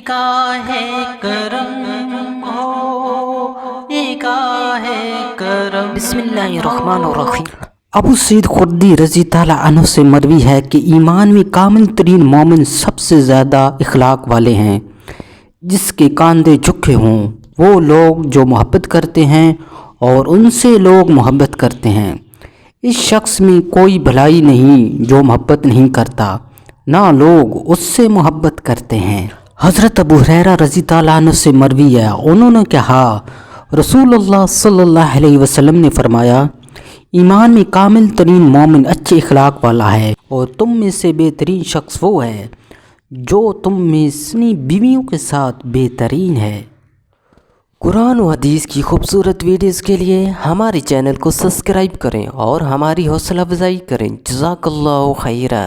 نگاہ کرم ہو، نگاہ کرم۔ بسم اللہ الرحمن الرحیم۔ ابو سعید خدری رضی تعالیٰ عنہ سے مروی ہے کہ ایمان میں کامل ترین مومن سب سے زیادہ اخلاق والے ہیں، جس کے کاندھے جھکے ہوں۔ وہ لوگ جو محبت کرتے ہیں اور ان سے لوگ محبت کرتے ہیں۔ اس شخص میں کوئی بھلائی نہیں جو محبت نہیں کرتا، نہ لوگ اس سے محبت کرتے ہیں۔ حضرت ابو ہریرہ رضی تعالیٰ عنہ سے مروی ہے، انہوں نے کہا رسول اللہ صلی اللہ علیہ وسلم نے فرمایا، ایمان میں کامل ترین مومن اچھے اخلاق والا ہے، اور تم میں سے بہترین شخص وہ ہے جو تم میں اپنی بیویوں کے ساتھ بہترین ہے۔ قرآن و حدیث کی خوبصورت ویڈیوز کے لیے ہمارے چینل کو سبسکرائب کریں اور ہماری حوصلہ افزائی کریں۔ جزاک اللہ خیرہ۔